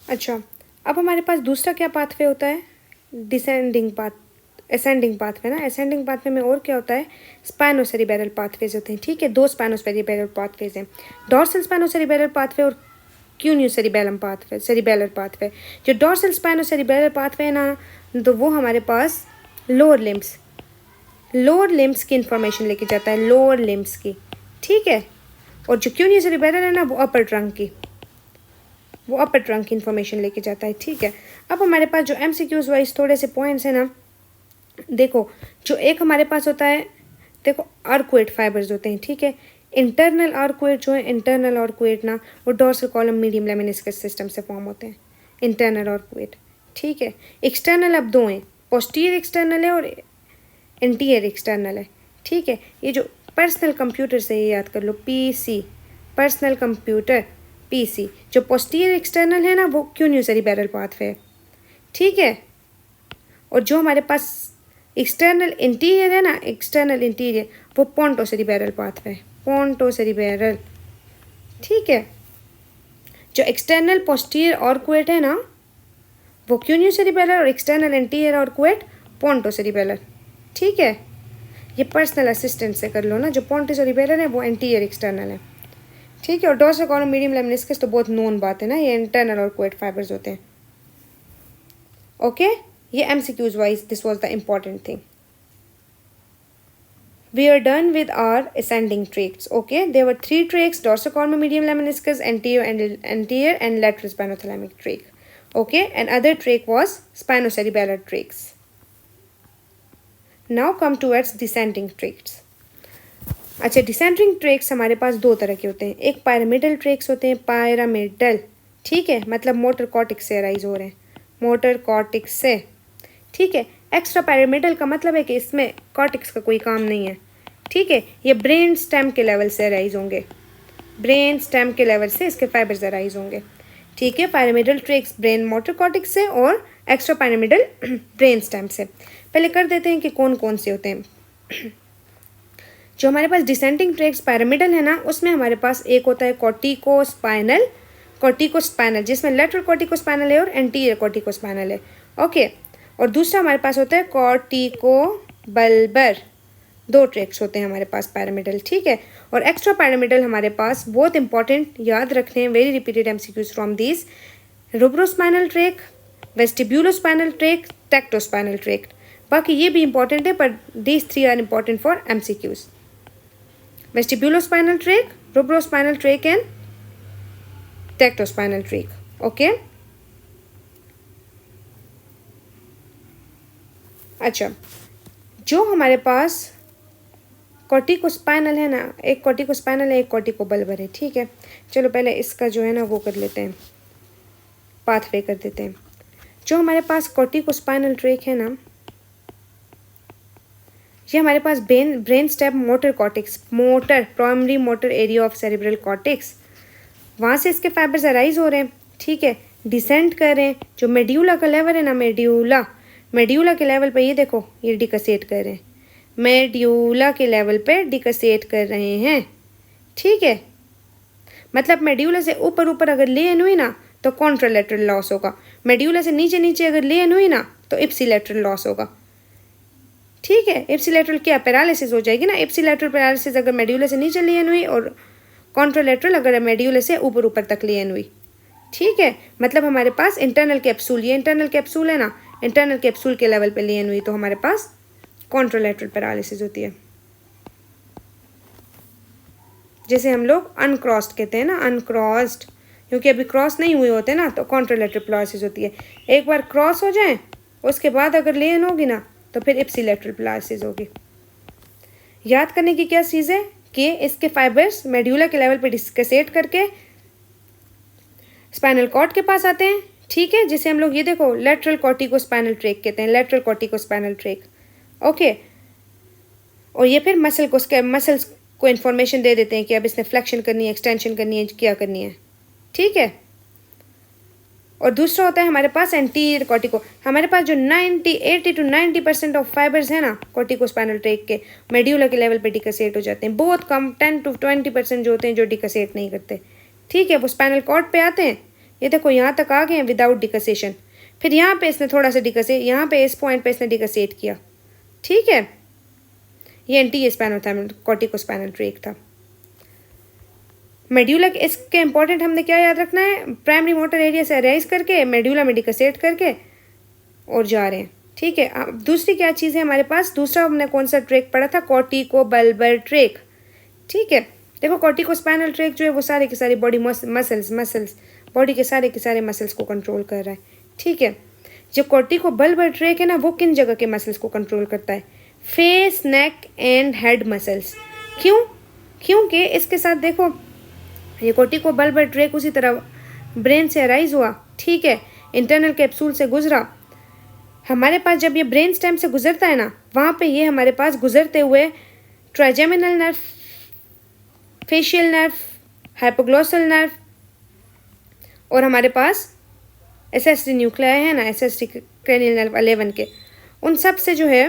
अच्छा, अब हमारे पास दूसरा क्या पाथवे होता है, डिसेंडिंग पाथ, असेंडिंग पाथवे ना। असेंडिंग पाथवे में और क्या होता है, स्पाइनोसेरिबेरल पाथवेज होते हैं। ठीक है, दो स्पाइनोसेरिबेरल पाथवेज हैं, डॉर्सल स्पाइनोसेरिबेरल पाथवे और क्यूनियोसेरिबेलम पाथवे, सेरिबेलर पाथवे। जो डॉर्सल स्पाइनोसेरिबेरल पाथवे है ना, तो वो हमारे पास लोअर लिम्स की इंफॉर्मेशन लेके जाता है, लोअर लिम्स की। ठीक है, और जो क्यूनियोसेरिबेरल है ना, वो अपर ट्रंक की इंफॉर्मेशन लेके जाता है। ठीक है, अब हमारे पास जो एमसीक्यूज वाइज थोड़े से पॉइंट्स हैं ना, देखो जो एक हमारे पास होता है, देखो आर्कुएट फाइबर्स होते हैं। ठीक है, इंटरनल आर्कुएट जो है, इंटरनल आर्कुएट ना, वो dorsal column medium lemniscus system से फॉर्म होते हैं, इंटरनल आर्कुएट। ठीक है, एक्सटर्नल अब दो हैं, पोस्टीरियर एक्सटर्नल है और इंटीरियर एक्सटर्नल है। ठीक है, ये जो पर्सनल कंप्यूटर से ये याद कर लो, पीसी, पर्सनल कंप्यूटर पीसी। जो पोस्टीरियर एक्सटर्नल है ना, वो क्यूनियोसेरिबेरल पाथवे है। ठीक है, और जो हमारे पास एक्सटर्नल इंटीरियर है ना, एक्सटर्नल इंटीरियर, वो पोंटोसेरिबेरल पाथवे है, पोंटोसेरिबेरल। ठीक है, जो एक्सटर्नल पोस्टीरियर ऑर्कुएट है ना, वो क्यूनियोसेरिबेरल, और एक्सटर्नल इंटीरियर ऑर्कुएट पोंटोसेरिबेरल। ठीक है, ये पर्सनल असिस्टेंट से कर लो ना, जो पोंटोसेरिबेरल है वो इंटीरियर एक्सटर्नल है। ठीक है, और डोर्सल कॉलम मीडियम लेमिनिस्कस तो बहुत नोन बात है ना, ये इंटरनल ऑर्कुएट फाइबर्स होते हैं। ओके, ये MCQs wise this was the important thing. We are done with our ascending tracts. Okay, there were three tracts: dorsal column, medium lemniscus, anterior and lateral spinothalamic tract. Okay, and other tract was spinocerebellar tracts. Now come towards descending tracts. अच्छा, डिसेंट्रिंग tracks हमारे पास दो तरह के होते हैं, एक pyramidal tracks होते हैं, पायरामिडल। ठीक है, मतलब मोटर कॉर्टिक्स से अराइज हो रहे हैं, मोटर कॉर्टिक्स से। ठीक है, एक्स्ट्रा पायरामिडल का मतलब है कि इसमें कॉर्टिक्स का कोई काम नहीं है। ठीक है, ये ब्रेन स्टेम के लेवल से अराइज होंगे, ब्रेन स्टेम के लेवल से इसके फाइबर्स अराइज होंगे। ठीक है, pyramidal tracks brain motor cortex से और एक्स्ट्रा पायरामिडल ब्रेन स्टेम से। पहले कर देते हैं कि कौन कौन से होते हैं। जो हमारे पास डिसेंडिंग ट्रैक्स पायरामिडल है ना, उसमें हमारे पास एक होता है कॉर्टिकोस्पाइनल, जिसमें लेटरल कॉर्टिकोस्पाइनल है और एंटीरियर कॉर्टिकोस्पाइनल है। ओके, और दूसरा हमारे पास होता है कॉर्टिकोबल्बर। दो ट्रैक्स होते हैं हमारे पास पायरामिडल। ठीक है, और एक्स्ट्रा पायरामिडल हमारे पास बहुत इंपॉर्टेंट याद रखने हैं, very repeated MCQs from this: rubrospinal tract, vestibulospinal tract, tectospinal tract. बाकी ये भी इंपॉर्टेंट है, पर these three are important for MCQs: vestibulospinal tract, rubrospinal tract and tectospinal tract. Okay, अच्छा, जो हमारे पास कॉर्टिकोस्पाइनल है ना, एक कॉर्टिकोस्पाइनल है, एक कॉर्टिकोबल्बर है। ठीक है, चलो पहले इसका जो है ना वो कर लेते हैं, पाथवे कर देते हैं। जो हमारे पास कॉर्टिकोस्पाइनल ट्रैक है ना, ये हमारे पास brain stem motor cortex, primary motor area of cerebral cortex, वहाँ से इसके फाइबर्स अराइज हो रहे हैं। ठीक है, डिसेंड कर रहे हैं, जो मेड्यूला का लेवल है ना, मेड्यूला के लेवल पे ये देखो, ये डिकसेट कर रहे हैं, मेड्यूला के लेवल पे डिकसेट कर रहे हैं। ठीक है, मतलब मेड्यूला से ऊपर अगर लेन हुई ना तो कॉन्ट्रालेटरल लॉस होगा, मेड्यूला से नीचे अगर लेन हुई ना तो इप्सिलेटरल लॉस होगा। ठीक है, इप्सिलेटरल क्या, पैरालिसिस हो जाएगी ना। इप्सिलेटरल पैरालिसिस अगर मेड्यूला से नीचे लेन हुई, और कॉन्ट्रालेटरल अगर मेड्यूला से ऊपर तक लेन हुई। ठीक है, मतलब हमारे पास इंटरनल कैप्सूल, ये इंटरनल कैप्सूल है ना, इंटरनल कैप्सूल के लेवल पे लेन हुई तो हमारे पास कॉन्ट्रालेटरल पैरालिसिस होती है, जैसे हम लोग अनक्रॉस्ड कहते हैं ना, अनक्रॉस्ड, क्योंकि अभी क्रॉस नहीं हुए होते ना, तो कॉन्ट्रालेटरल पैरालिसिस होती है। एक बार क्रॉस हो जाए उसके बाद अगर लेन होगी ना तो फिर इप्सिलेटरल पैरालिसिस होगी। याद करने की क्या चीज़ है कि इसके फाइबर्स मेड्यूला के लेवल पे डिस्कसेट करके स्पाइनल कॉर्ड के पास आते हैं। ठीक है, जिसे हम लोग ये देखो लेटरल कॉर्टिकोस्पाइनल ट्रैक कहते हैं, लेटरल कॉर्टिकोस्पाइनल ट्रैक। ओके, और ये फिर मसल्स को इन्फॉर्मेशन दे देते हैं कि अब इसने फ्लेक्शन करनी है, एक्सटेंशन करनी है, क्या करनी है। ठीक है, और दूसरा होता है हमारे पास एंटीरियर कॉर्टिको। हमारे पास जो 80 to 90% ऑफ फाइबर्स है ना कॉर्टिकोस्पाइनल ट्रैक के, मेड्यूला के लेवल पे डिकसेट हो जाते हैं। बहुत कम 10 to 20% जो होते हैं जो डिकसेट नहीं करते। ठीक है, वो स्पाइनल कॉर्ड पे आते हैं, ये देखो यहाँ तक आ गए हैं विदाउट डिकसेशन। फिर यहाँ पे इसने थोड़ा सा डिकसे, यहाँ पे इस पॉइंट पे इसने डिकसेट किया, ठीक है। ये एंटी स्पाइनोथाइमस कॉर्टिकोस्पाइनल ट्रैक था। मेड्यूला के इसके इंपॉर्टेंट हमने क्या याद रखना है, प्राइमरी मोटर एरिया से अराइज करके मेड्यूला में डिकसेट करके और जा रहे हैं, ठीक है। अब दूसरी क्या चीज़ है हमारे पास, दूसरा हमने कौन सा ट्रैक पढ़ा था, कॉर्टिकोबल्बर ट्रैक, ठीक है। देखो कॉर्टिकोस्पाइनल ट्रैक जो है वो सारे के सारे बॉडी मसल्स बॉडी के सारे मसल्स को कंट्रोल कर रहा है, ठीक है। जो कॉर्टिकोबल्बर ट्रैक है ना वो किन जगह के मसल्स को कंट्रोल करता है, face, neck and head muscles. क्यों? क्योंकि इसके साथ देखो ये कॉर्टिकोबल्बर ट्रैक उसी तरह ब्रेन से अराइज हुआ, ठीक है, इंटरनल कैप्सूल से गुजरा। हमारे पास जब ये ब्रेन स्टेम से गुजरता है ना, वहाँ पे ये हमारे पास गुजरते हुए trigeminal nerve, facial nerve, hypoglossal nerve और हमारे पास एसएसटी न्यूक्लियाई है ना, एसएसटी क्रेनियल नर्व 11 के, उन सब से जो है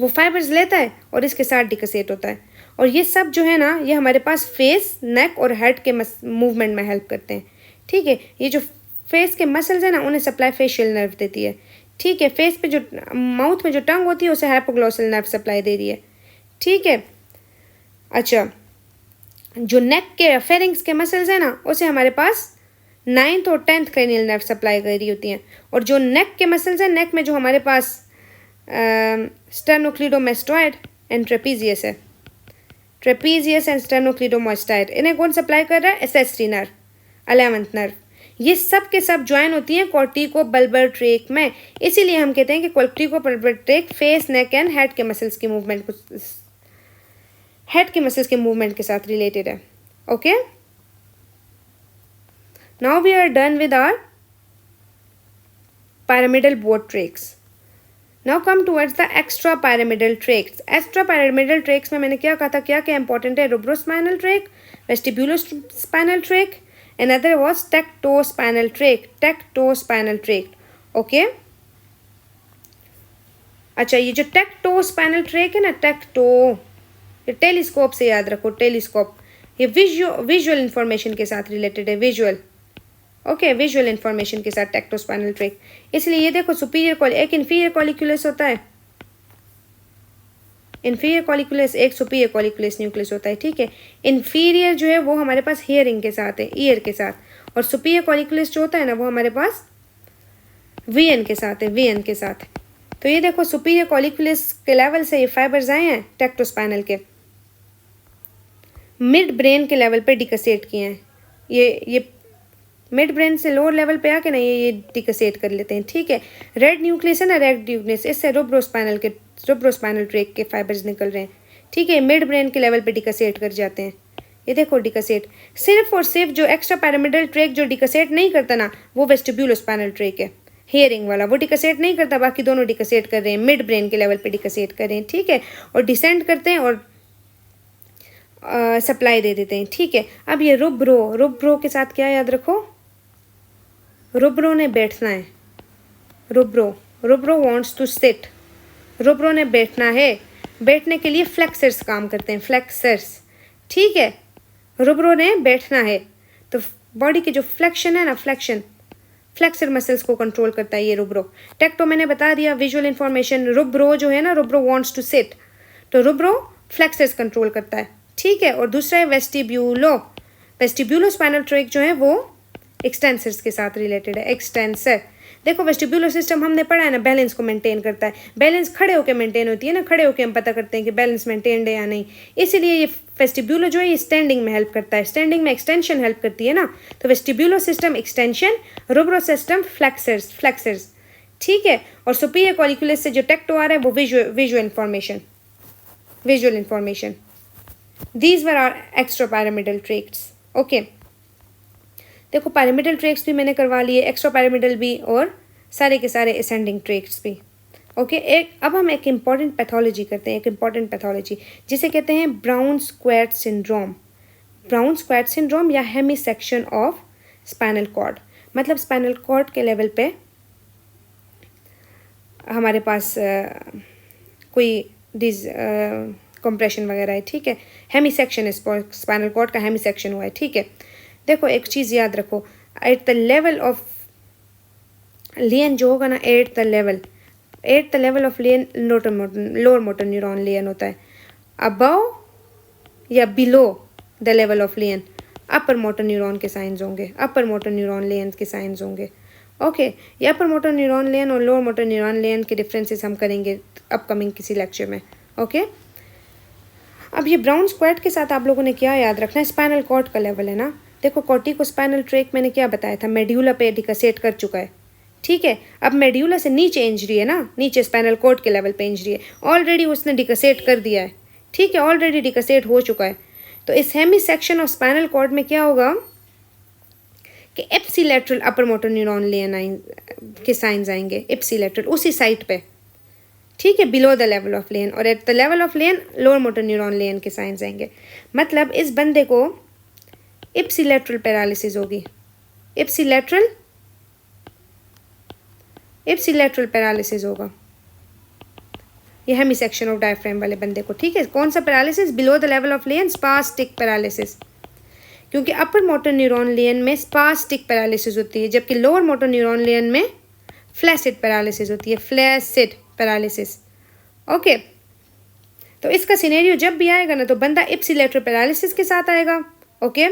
वो फाइबर्स लेता है और इसके साथ डिकसेट होता है। और ये सब जो है ना ये हमारे पास फेस, नेक और हेड के मूवमेंट में हेल्प करते हैं, ठीक है। ये जो फेस के मसल्स है ना उन्हें सप्लाई फेशियल नर्व देती है, ठीक है। फेस पे जो माउथ में जो टंग होती है उसे हाइपोग्लॉसल नर्व सप्लाई दे रही है, ठीक है। अच्छा, जो नेक के फेरिंग्स के मसल्स है ना उसे हमारे पास 9th और 10th क्रेनियल नर्व सप्लाई कर रही होती हैं। और जो नेक के मसल्स हैं, नेक में जो हमारे पास स्टेर्नोक्लीडोमास्टॉइड एंड ट्रेपीजियस है, ट्रेपीजियस एंड स्टेर्नोक्लीडोमास्टॉइड, इन्हें कौन सप्लाई कर रहा है, एसएसटी नर्व, 11th नर्व। ये सब के सब ज्वाइन होती हैं कॉर्टिकोबल्बर ट्रैक में। इसीलिए हम कहते हैं कि corticobulbar tract face, neck and head के मसल्स की मूवमेंट के साथ रिलेटेड है, okay. Now we are done with our pyramidal both tracks. Now come towards the extra pyramidal tracks. Extra pyramidal tracks में मैंने क्या कहा था, क्या क्या इंपॉर्टेंट है, rubrospinal tract, vestibulospinal tract, another was tectospinal tract, okay. अच्छा, ये जो टेक्टोस्पाइनल ट्रैक है ना, ये टेलीस्कोप से याद रखो, टेलीस्कोप, ये विजुअल इंफॉर्मेशन के साथ रिलेटेड है, विजुअल इंफॉर्मेशन के साथ टेक्टोस्पाइनल ट्रैक। इसलिए ये देखो एक इंफीरियर कॉलिक्यूलस होता है, इंफीरियर कॉलिक्यूलस, एक सुपीरियर कॉलिक्यूलस न्यूक्लियस होता है, ठीक है। इंफीरियर जो है वो हमारे पास हियरिंग के साथ है, ईयर के साथ, और सुपीरियर कॉलिक्यूलस जो होता है ना वो हमारे पास वीएन के साथ है, वीएन के साथ। तो ये देखो सुपीरियर कॉलिक्यूलस के लेवल से ये फाइबर्स आए हैं टेक्टोस्पाइनल के, मिड ब्रेन के लेवल पे डिकसेट किए हैं। ये मिड ब्रेन से लोअर लेवल पे आके ना ये डिकसेट कर लेते हैं, ठीक है। रेड न्यूक्लियस है ना, रेड न्यूक्लियस, इससे रुब्रोस्पाइनल ट्रैक के फाइबर्स निकल रहे हैं, ठीक है। मिड ब्रेन के लेवल पे डिकसेट कर जाते हैं, ये देखो डिकसेट। सिर्फ और सिर्फ जो एक्स्ट्रा पैरामिडल ट्रैक जो डिकसेट नहीं करता ना वो वेस्टिब्यूलोस्पाइनल ट्रैक है, हियरिंग वाला, वो डिकसेट नहीं करता, बाकी दोनों डिकसेट कर रहे हैं, मिड ब्रेन के लेवल पे डिकसेट कर रहे हैं, ठीक है। और डिसेंड करते हैं और सप्लाई दे देते हैं, ठीक है। अब ये रुब्रो के साथ क्या याद रखो, रुब्रो ने बैठना है, रुब्रो वांट्स टू सिट, रुब्रो ने बैठना है, बैठने के लिए फ्लेक्सर्स काम करते हैं, फ्लेक्सर्स, ठीक है। रुब्रो ने बैठना है तो बॉडी की जो फ्लेक्शन है ना, फ्लेक्सर मसल्स को कंट्रोल करता है ये रुब्रो। टेक्टो मैंने बता दिया, विजुअल इंफॉर्मेशन, रुब्रो जो है ना, रुब्रो वांट्स टू सिट, तो रुब्रो फ्लेक्सर्स कंट्रोल करता है, ठीक है। और दूसरा है वेस्टिब्यूलोस्पाइनल ट्रैक जो है वो एक्सटेंसर्स के साथ रिलेटेड है, एक्सटेंसर। देखो वेस्टिब्यूलर सिस्टम हमने पढ़ा है ना, बैलेंस को मेंटेन करता है, बैलेंस खड़े होकर मेंटेन होती है ना, खड़े होकर हम पता करते हैं कि बैलेंस मेंटेन्ड है या नहीं। इसीलिए ये वेस्टिब्यूलो जो है ये स्टैंडिंग में हेल्प करता है, स्टैंडिंग में एक्सटेंशन हेल्प करती है ना, तो vestibulo system extension, रुब्रो system flexors, ठीक है। और सुपीरियर कॉलिक्यूलस से जो टेक्टो आ रहा है वो visual information. These were are extra pyramidal tracts, okay. देखो पैरामिडल ट्रैक्ट्स भी मैंने करवा लिए, एक्स्ट्रा पैरामिडल भी, और सारे के सारे असेंडिंग ट्रैक्ट्स भी, ओके। अब हम एक इम्पॉर्टेंट पैथोलॉजी करते हैं, एक इम्पॉर्टेंट पैथोलॉजी जिसे कहते हैं ब्राउन स्क्वैट सिंड्रोम या हेमीसेक्शन ऑफ स्पाइनल कॉर्ड। मतलब स्पाइनल कॉर्ड के लेवल पे हमारे पास कोई कंप्रेशन वगैरह है, ठीक है। हेमीसेक्शन है, स्पाइनल कॉर्ड का हेमीसेक्शन हुआ है, ठीक है। देखो एक चीज़ याद रखो, at the level of lesion जो होगा ना, at the level of lesion lower motor neuron lesion होता है। अबव या below the level of lesion upper motor neuron के साइंस होंगे, अपर मोटर न्यूरॉन लेन के साइंस होंगे। ओके, ये अपर मोटर न्यूरॉन लेन और लोअर मोटर न्यूरॉन लेन के डिफरेंसेस हम करेंगे अपकमिंग किसी लेक्चर में। ओके, अब ये ब्राउन स्क्वाड के साथ आप लोगों ने क्या याद रखना है, स्पाइनल कॉर्ड का लेवल है ना। देखो कॉर्टिको स्पाइनल ट्रैक मैंने क्या बताया था, मेड्यूला पे डिकसेट कर चुका है, ठीक है। अब मेड्यूला से नीचे इंजरी है ना, नीचे स्पाइनल कॉर्ड के लेवल पे इंजरी है, ऑलरेडी उसने डिकसेट कर दिया है, ठीक है, ऑलरेडी डिकसेट हो चुका है। तो इस hemisection of spinal cord में क्या होगा कि एप्सिलेटरल अपर मोटर न्यूरॉन लेन के साइंस आएंगे, एप्सिलेटरल उसी साइट पे, ठीक है, below the level of lesion, और at the level of lesion lower motor neuron lesion के साइंस आएंगे। मतलब इस बंदे को एप्सिलेटरल पैरालिसिस होगी, एप्सिलेटरल पैरालिसिस होगा ये हेमी सेक्शन ऑफ डायफ्राम वाले बंदे को, ठीक है। कौन सा paralysis, below the level of lane spastic paralysis, क्योंकि अपर मोटर न्यूरॉन लेन में स्पास्टिक पैरालिसिस होती है, जबकि लोअर मोटर न्यूरॉन लेन में फ्लैसिड पैरालिसिस होती है, फ्लैसिड पैरालिसिस। ओके, तो इसका सिनेरियो जब भी आएगा ना तो बंदा इप्सिलेटरल पैरालिसिस के साथ आएगा। ओके,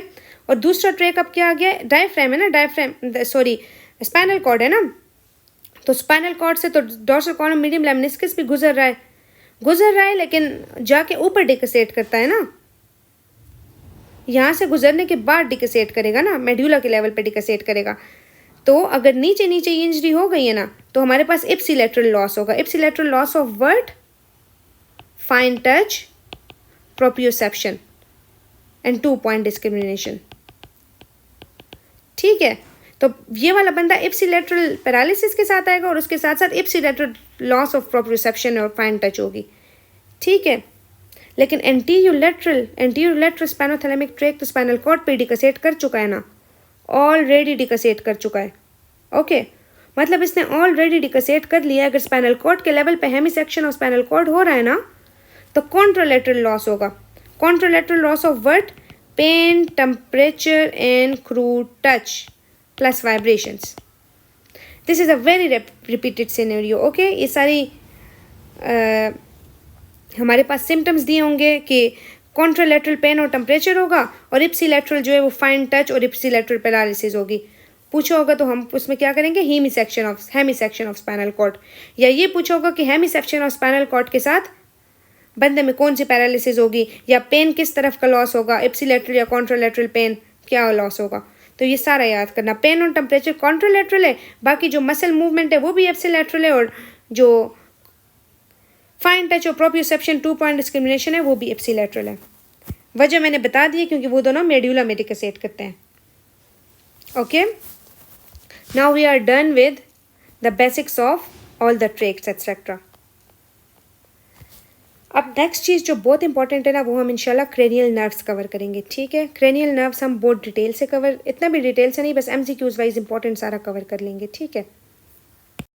और दूसरा ट्रैक अब क्या आ गया, डायफ्राम है ना, डायफ्राम सॉरी स्पाइनल कॉर्ड है ना, तो स्पाइनल कॉर्ड से तो डॉर्सल कॉलम मीडियम लेमनिस्कस भी गुजर रहा है, लेकिन जाके ऊपर डिकसेट करता है ना, यहाँ से गुजरने के बाद डिकसेट करेगा ना, मेड्यूला के लेवल पे डिकसेट करेगा। तो अगर नीचे इंजरी हो गई है ना तो हमारे पास इप्सिलेटरल लॉस होगा, ipsilateral loss of word, fine touch, proprioception and 2 point discrimination, ठीक है। तो ये वाला बंदा इप्सिलेटरल पैरालिसिस के साथ आएगा और उसके साथ साथ इप्सिलेटरल लॉस ऑफ प्रोप्रियोसेप्शन और फाइन टच होगी, ठीक है। लेकिन एंटीरियर लेटरल स्पाइनोथैलेमिक ट्रैक तो स्पाइनल कॉर्ड पे डिकसेट कर चुका है ना, ऑलरेडी डिकसेट कर चुका है। ओके, मतलब इसने ऑलरेडी डिकसेट कर लिया है। अगर स्पाइनल कॉर्ड के लेवल पे hemisection of spinal cord हो रहा है ना तो कॉन्ट्रालेटरल लॉस होगा, contralateral loss of what, pain, temperature and crude touch plus vibrations. This is a very repeated scenario. Okay, ये सारी हमारे पास सिम्टम्स दिए होंगे कि कॉन्ट्रालेटरल पेन और टेम्परेचर होगा और इप्सिलेटरल जो है वो फाइन टच और इप्सिलेटरल पैरालिसिस होगी। पूछा होगा तो हम उसमें क्या करेंगे, hemisection of spinal cord, या ये पूछा होगा कि hemisection of spinal cord के साथ बंदे में कौन सी पैरालिसिस होगी, या पेन किस तरफ का लॉस होगा, इप्सिलेटरल या कॉन्ट्रालेटरल पेन क्या लॉस होगा। तो ये सारा याद करना। पेन और टेम्परेचर कॉन्ट्रालेटरल है, बाकी जो मसल मूवमेंट है वो भी इप्सिलेटरल है, और जो फाइन टच और प्रोप्रियोसेप्शन 2 पॉइंट डिस्क्रिमिनेशन है वो भी इप्सिलेटरल है। वजह मैंने बता दी है क्योंकि वो दोनों मेड्यूला में डिकसेट करते हैं। Okay, now we are done with the basics of all the tracts etcetera. अब नेक्स्ट चीज़ जो बहुत इंपॉर्टेंट है ना, वो हम इंशाल्लाह क्रेनियल नर्व्स कवर करेंगे, ठीक है। क्रेनियल नर्व्स हम बहुत डिटेल से कवर, इतना भी डिटेल से नहीं, बस MCQs वाइज इंपॉर्टेंट सारा कवर कर लेंगे, ठीक है।